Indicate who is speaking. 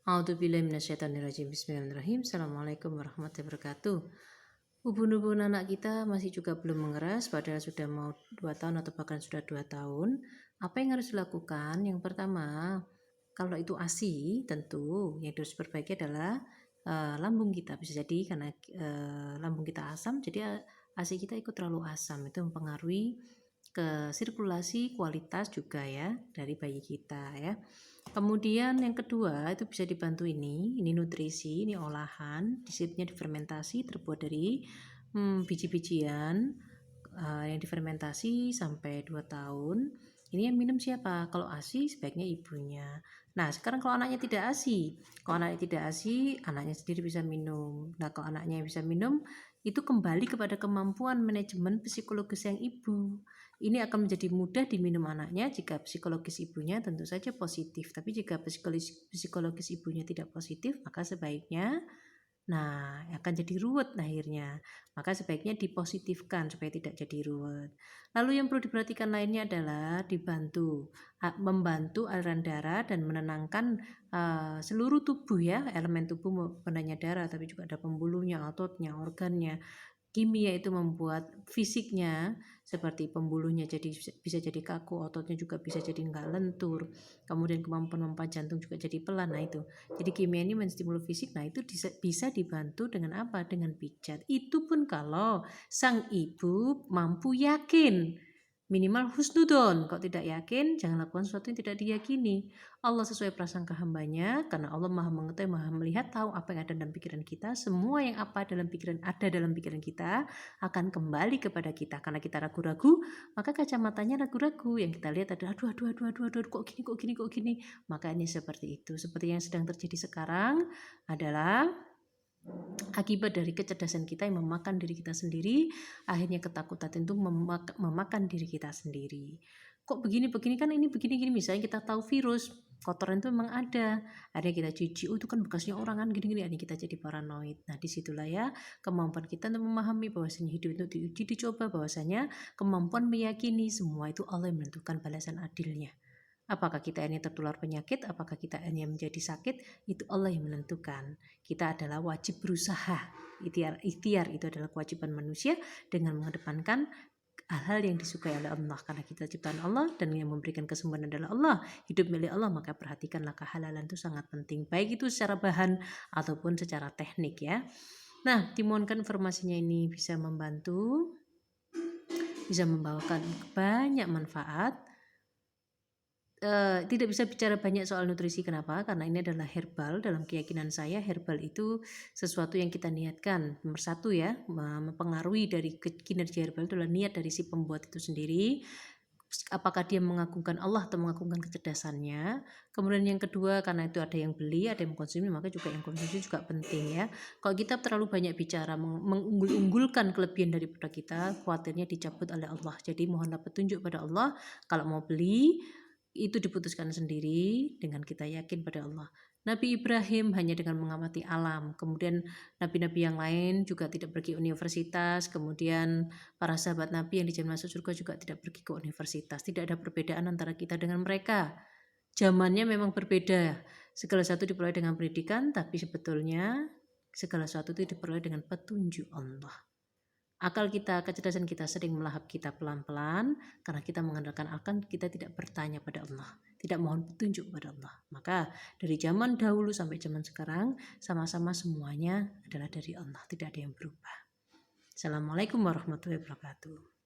Speaker 1: A'udzubillahi minasyaitonirrajim. Bismillahirrahmanirrahim. Assalamualaikum warahmatullahi wabarakatuh. Ubun-ubun anak kita masih juga belum mengeras, padahal sudah mau 2 tahun atau bahkan sudah 2 tahun. Apa yang harus dilakukan? Yang pertama, kalau itu ASI, tentu yang harus diperbaiki adalah lambung kita. Bisa jadi karena lambung kita asam, jadi ASI kita ikut terlalu asam. Itu mempengaruhi ke sirkulasi kualitas juga ya dari bayi kita ya. Kemudian yang kedua itu bisa dibantu ini nutrisi, ini olahan, disebutnya difermentasi, terbuat dari biji-bijian yang difermentasi sampai 2 tahun. Ini yang minum siapa? Kalau ASI sebaiknya ibunya. Nah sekarang kalau anaknya tidak ASI, anaknya sendiri bisa minum. Nah kalau anaknya bisa minum, itu kembali kepada kemampuan manajemen psikologis yang ibu. Ini akan menjadi mudah diminum anaknya jika psikologis ibunya tentu saja positif. Tapi jika psikologis ibunya tidak positif, maka sebaiknya akan jadi ruwet akhirnya. Maka sebaiknya dipositifkan supaya tidak jadi ruwet. Lalu yang perlu diperhatikan lainnya adalah membantu aliran darah dan menenangkan seluruh tubuh ya, elemen tubuh bukan hanya darah tapi juga ada pembuluhnya, ototnya, organnya. Kimia itu membuat fisiknya seperti pembuluhnya bisa jadi kaku, ototnya juga bisa jadi enggak lentur, kemudian kemampuan memompa jantung juga jadi pelan. Nah itu, jadi kimia ini menstimulus fisik. Nah itu bisa dibantu dengan apa? Dengan pijat. Itu pun kalau sang ibu mampu yakin, minimal husnudon. Kalau tidak yakin, jangan lakukan sesuatu yang tidak diyakini. Allah sesuai prasangka hambanya, karena Allah maha mengetahui, maha melihat, tahu apa yang ada dalam pikiran kita. Semua yang ada dalam pikiran kita akan kembali kepada kita. Karena kita ragu-ragu, maka kacamatanya ragu-ragu. Yang kita lihat adalah aduh, kok gini. Maka ini seperti itu. Seperti yang sedang terjadi sekarang adalah akibat dari kecerdasan kita yang memakan diri kita sendiri. Akhirnya ketakutan itu memakan diri kita sendiri. Kok begini kan ini begini. Misalnya kita tahu virus kotoran itu memang ada, akhirnya kita cuci, itu kan bekasnya orang kan gini, akhirnya kita jadi paranoid. Nah disitulah ya kemampuan kita untuk memahami bahwasanya hidup itu diuji, dicoba, bahwasanya kemampuan meyakini semua itu Allah yang menentukan balasan adilnya. Apakah kita ini tertular penyakit, apakah kita ini menjadi sakit, itu Allah yang menentukan. Kita adalah wajib berusaha. Ikhtiar itu adalah kewajiban manusia dengan mengedepankan hal-hal yang disukai oleh Allah. Karena kita ciptaan Allah dan yang memberikan kesembuhan adalah Allah. Hidup milik Allah, maka perhatikanlah kehalalan itu sangat penting. Baik itu secara bahan ataupun secara teknik ya. Nah, dimohonkan informasinya ini bisa membantu, bisa membawakan banyak manfaat. Tidak bisa bicara banyak soal nutrisi. Kenapa? Karena ini adalah herbal. Dalam keyakinan saya, herbal itu sesuatu yang kita niatkan. Nomor 1 ya, mempengaruhi dari kinerja herbal itu adalah niat dari si pembuat itu sendiri. Apakah dia mengagungkan Allah atau mengagungkan kecerdasannya. Kemudian yang kedua, karena itu ada yang beli, ada yang mengkonsumsi, maka juga yang konsumsi juga penting ya. Kalau kita terlalu banyak bicara, mengunggul-unggulkan kelebihan daripada kita, khawatirnya dicabut oleh Allah. Jadi mohonlah petunjuk pada Allah. Kalau mau beli, itu diputuskan sendiri dengan kita yakin pada Allah. Nabi Ibrahim hanya dengan mengamati alam. Kemudian nabi-nabi yang lain juga tidak pergi universitas. Kemudian para sahabat Nabi yang dijamin masuk surga juga tidak pergi ke universitas. Tidak ada perbedaan antara kita dengan mereka. Zamannya memang berbeda. Segala sesuatu diperoleh dengan pendidikan, tapi sebetulnya segala sesuatu itu diperoleh dengan petunjuk Allah. Akal kita, kecerdasan kita sering melahap kita pelan-pelan karena kita mengandalkan akal, kita tidak bertanya pada Allah, tidak mohon petunjuk pada Allah. Maka dari zaman dahulu sampai zaman sekarang sama-sama semuanya adalah dari Allah, tidak ada yang berubah. Assalamualaikum warahmatullahi wabarakatuh.